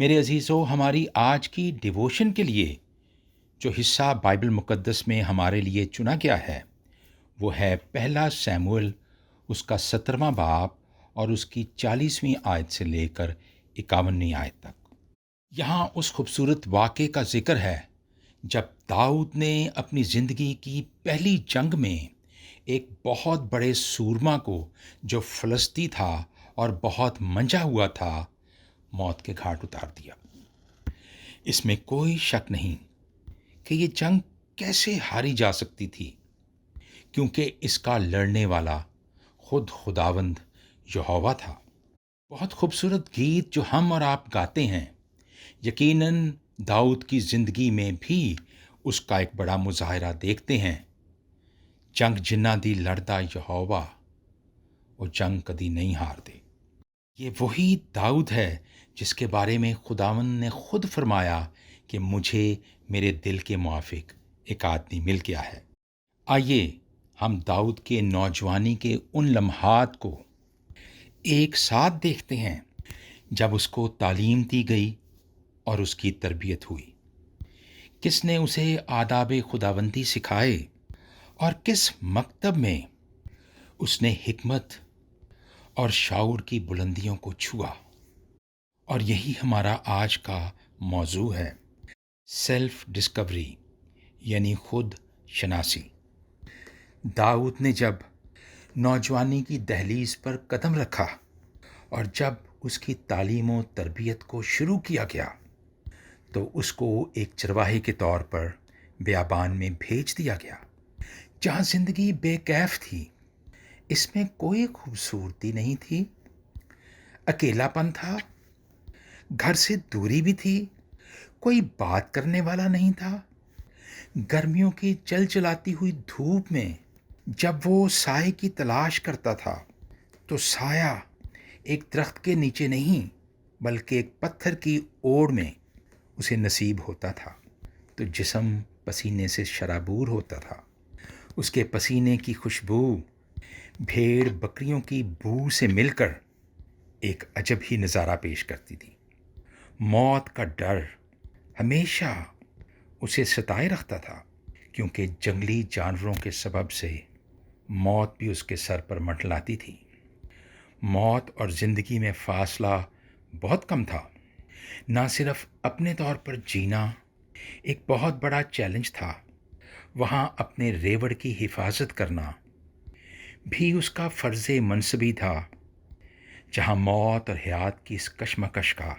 मेरे अजीज़ों, हमारी आज की डिवोशन के लिए जो हिस्सा बाइबल मुक़द्दस में हमारे लिए चुना गया है, वो है पहला शमूएल, उसका 17वां बाब और उसकी 40वीं आयत से लेकर 51वीं आयत तक। यहाँ उस खूबसूरत वाक़ये का ज़िक्र है, जब दाऊद ने अपनी ज़िंदगी की पहली जंग में एक बहुत बड़े सूरमा को, जो फ़िलिस्ती था और बहुत मंझा हुआ था, मौत के घाट उतार दिया। इसमें कोई शक नहीं कि ये जंग कैसे हारी जा सकती थी, क्योंकि इसका लड़ने वाला खुद खुदावंद यहोवा था। बहुत खूबसूरत गीत जो हम और आप गाते हैं, यकीनन दाऊद की ज़िंदगी में भी उसका एक बड़ा मुजाहिरा देखते हैं। जंग जिन्ना दी लड़दा यहोवा, वो जंग कदी नहीं हारदे। ये वही दाऊद है जिसके बारे में खुदावंद ने खुद फरमाया कि मुझे मेरे दिल के मुआफिक एक आदमी मिल गया है। आइए हम दाऊद के नौजवानी के उन लम्हात को एक साथ देखते हैं, जब उसको तालीम दी गई और उसकी तरबियत हुई। किसने उसे आदाब खुदावंदी सिखाए और किस मकतब में उसने हिकमत और शाऊर की बुलंदियों को छुआ। और यही हमारा आज का मौजू है, सेल्फ डिस्कवरी, यानी खुद शनासी। दाऊद ने जब नौजवानी की दहलीज पर कदम रखा और जब उसकी तालीम व तरबियत को शुरू किया गया, तो उसको एक चरवाहे के तौर पर बियाबान में भेज दिया गया, जहाँ ज़िंदगी बेकैफ थी। इसमें कोई खूबसूरती नहीं थी, अकेलापन था, घर से दूरी भी थी, कोई बात करने वाला नहीं था। गर्मियों की चलचलाती हुई धूप में जब वो साए की तलाश करता था, तो साया एक दरख्त के नीचे नहीं, बल्कि एक पत्थर की ओड़ में उसे नसीब होता था। तो जिस्म पसीने से शराबूर होता था। उसके पसीने की खुशबू भेड़ बकरियों की बू से मिलकर एक अजब ही नज़ारा पेश करती थी। मौत का डर हमेशा उसे सताए रखता था, क्योंकि जंगली जानवरों के सबब से मौत भी उसके सर पर मंडलाती थी। मौत और ज़िंदगी में फासला बहुत कम था। ना सिर्फ अपने तौर पर जीना एक बहुत बड़ा चैलेंज था, वहाँ अपने रेवड़ की हिफाजत करना भी उसका फ़र्ज़ मनसबी था, जहाँ मौत और हयात की इस कशमकश का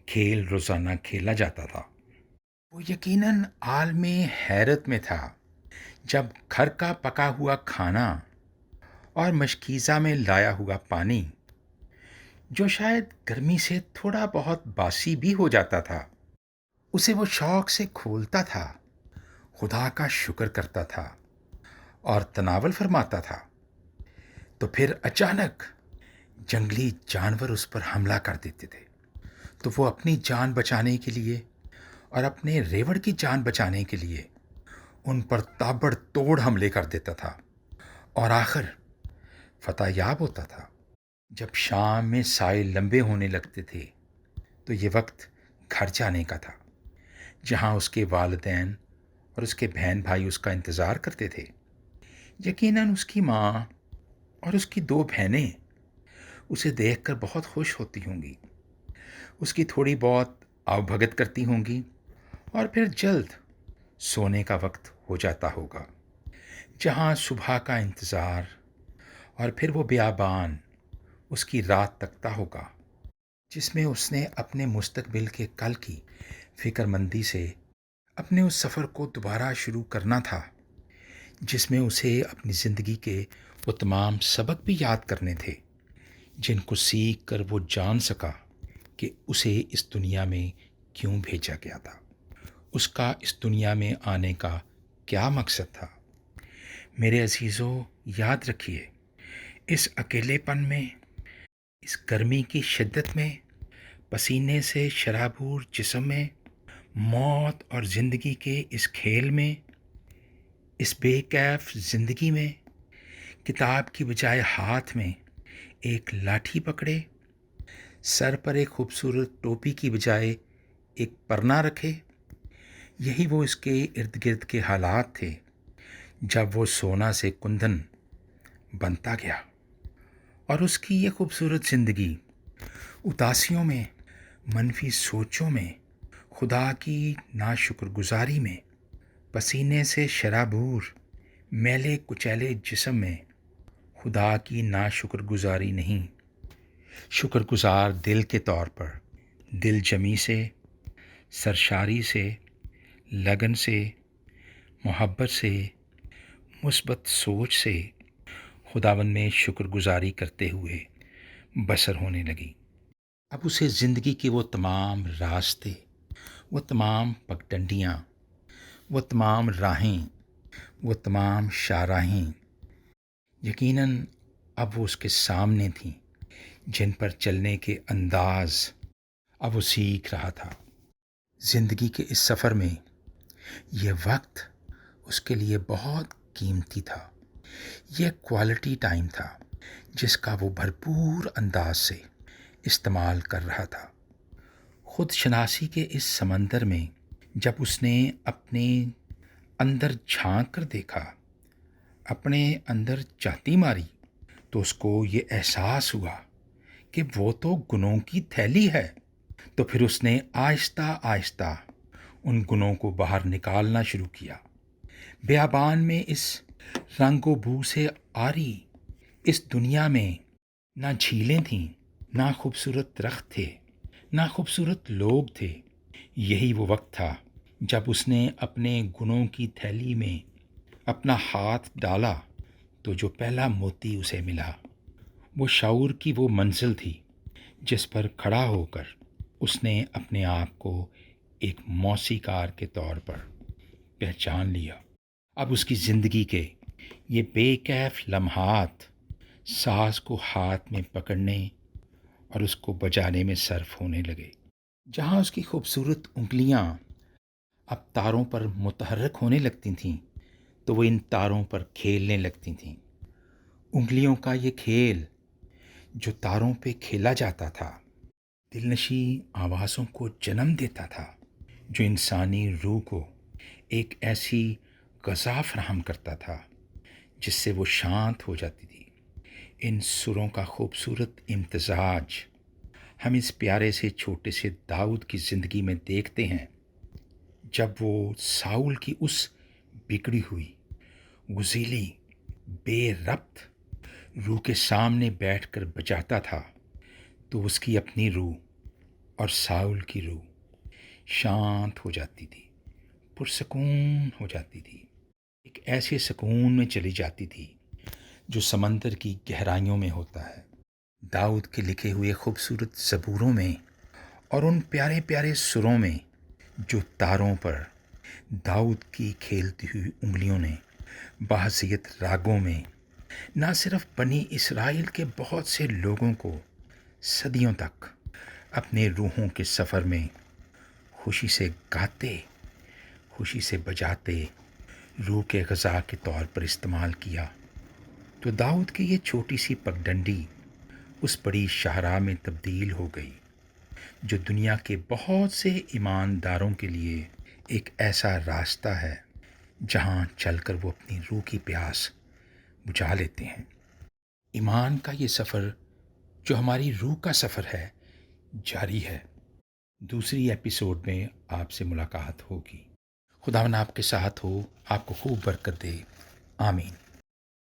खेल रोज़ाना खेला जाता था। वो यकीनन आलमे हैरत में था, जब घर का पका हुआ खाना और मशकीज़ा में लाया हुआ पानी, जो शायद गर्मी से थोड़ा बहुत बासी भी हो जाता था, उसे वो शौक से खोलता था, खुदा का शुक्र करता था और तनावल फरमाता था। तो फिर अचानक जंगली जानवर उस पर हमला कर देते थे। तो वो अपनी जान बचाने के लिए और अपने रेवड़ की जान बचाने के लिए उन पर ताबड़तोड़ हमले कर देता था और आखिर फतह याब होता था। जब शाम में साए लंबे होने लगते थे, तो ये वक्त घर जाने का था, जहाँ उसके वालिदैन और उसके बहन भाई उसका इंतज़ार करते थे। यकीनन उसकी माँ और उसकी दो बहनें उसे देखकर बहुत खुश होती होंगी, उसकी थोड़ी बहुत आवभगत करती होंगी और फिर जल्द सोने का वक्त हो जाता होगा, जहाँ सुबह का इंतज़ार और फिर वो बियाबान उसकी रात तकता होगा, जिसमें उसने अपने मुस्तकबिल के कल की फ़िक्रमंदी से अपने उस सफ़र को दोबारा शुरू करना था, जिसमें उसे अपनी ज़िंदगी के वो तमाम सबक भी याद करने थे, जिनको सीख कर वो जान सका कि उसे इस दुनिया में क्यों भेजा गया था, उसका इस दुनिया में आने का क्या मकसद था। मेरे अजीज़ों, याद रखिए, इस अकेलेपन में, इस गर्मी की शिद्दत में, पसीने से शराबूर जिस्म में, मौत और ज़िंदगी के इस खेल में, इस बेकैफ ज़िंदगी में, किताब की बजाय हाथ में एक लाठी पकड़े, سر پر ایک خوبصورت ٹوپی کی بجائے ایک پرنا رکھے؟ یہی وہ اس کے ارد گرد کے حالات تھے جب وہ سونا سے کندن بنتا گیا، اور اس کی یہ خوبصورت زندگی اداسیوں میں، منفی سوچوں میں، خدا کی ناشکر گزاری میں، پسینے سے شرابور میلے کچیلے جسم میں خدا کی ناشکر گزاری نہیں، شکر گزار دل کے طور پر، دل جمی سے، سرشاری سے، لگن سے، محبت سے، مثبت سوچ سے خداوند میں شکر گزاری کرتے ہوئے بسر ہونے لگی۔ اب اسے زندگی کے وہ تمام راستے، وہ تمام پگڈنڈیاں، وہ تمام راہیں، وہ تمام شاہراہیں یقیناً اب وہ اس کے سامنے تھیں، جن پر چلنے کے انداز اب وہ سیکھ رہا تھا۔ زندگی کے اس سفر میں یہ وقت اس کے لیے بہت قیمتی تھا۔ یہ کوالٹی ٹائم تھا جس کا وہ بھرپور انداز سے استعمال کر رہا تھا۔ خود شناسی کے اس سمندر میں جب اس نے اپنے اندر جھانک کر دیکھا، اپنے اندر چاہتی ماری، تو اس کو یہ احساس ہوا کہ وہ تو گناہوں کی تھیلی ہے۔ تو پھر اس نے آہستہ آہستہ ان گناہوں کو باہر نکالنا شروع کیا۔ بیابان میں اس رنگ و بو سے آری اس دنیا میں نہ جھیلیں تھیں، نہ خوبصورت درخت تھے، نہ خوبصورت لوگ تھے۔ یہی وہ وقت تھا جب اس نے اپنے گناہوں کی تھیلی میں اپنا ہاتھ ڈالا تو جو پہلا موتی اسے ملا وہ شعور کی وہ منزل تھی جس پر کھڑا ہو کر اس نے اپنے آپ کو ایک موسیقار کے طور پر پہچان لیا۔ اب اس کی زندگی کے یہ بے کیف لمحات ساز کو ہاتھ میں پکڑنے اور اس کو بجانے میں صرف ہونے لگے۔ جہاں اس کی خوبصورت انگلیاں اب تاروں پر متحرک ہونے لگتی تھیں تو وہ ان تاروں پر کھیلنے لگتی تھیں۔ انگلیوں کا یہ کھیل جو تاروں پہ کھیلا جاتا تھا دلنشی آوازوں کو جنم دیتا تھا جو انسانی روح کو ایک ایسی غذا فراہم کرتا تھا جس سے وہ شانت ہو جاتی تھی۔ ان سروں کا خوبصورت امتزاج ہم اس پیارے سے چھوٹے سے داؤد کی زندگی میں دیکھتے ہیں، جب وہ ساؤل کی اس بگڑی ہوئی، غزیلی، بے ربط روح کے سامنے بیٹھ کر بجاتا تھا تو اس کی اپنی روح اور ساؤل کی روح شانت ہو جاتی تھی، پرسکون ہو جاتی تھی، ایک ایسے سکون میں چلی جاتی تھی جو سمندر کی گہرائیوں میں ہوتا ہے۔ داؤد کے لکھے ہوئے خوبصورت زبوروں میں اور ان پیارے پیارے سروں میں جو تاروں پر داؤد کی کھیلتی ہوئی انگلیوں نے بحثیت راگوں میں نہ صرف بنی اسرائیل کے بہت سے لوگوں کو صدیوں تک اپنے روحوں کے سفر میں خوشی سے گاتے، خوشی سے بجاتے، روح کے غذا کے طور پر استعمال کیا، تو داؤد کی یہ چھوٹی سی پگڈنڈی اس بڑی شاہراہ میں تبدیل ہو گئی جو دنیا کے بہت سے ایمانداروں کے لیے ایک ایسا راستہ ہے جہاں چل کر وہ اپنی روح کی پیاس بجھا لیتے ہیں۔ ایمان کا یہ سفر جو ہماری روح کا سفر ہے جاری ہے۔ دوسری ایپیسوڈ میں آپ سے ملاقات ہوگی۔ خداوند آپ کے ساتھ ہو، آپ کو خوب برکت دے۔ آمین۔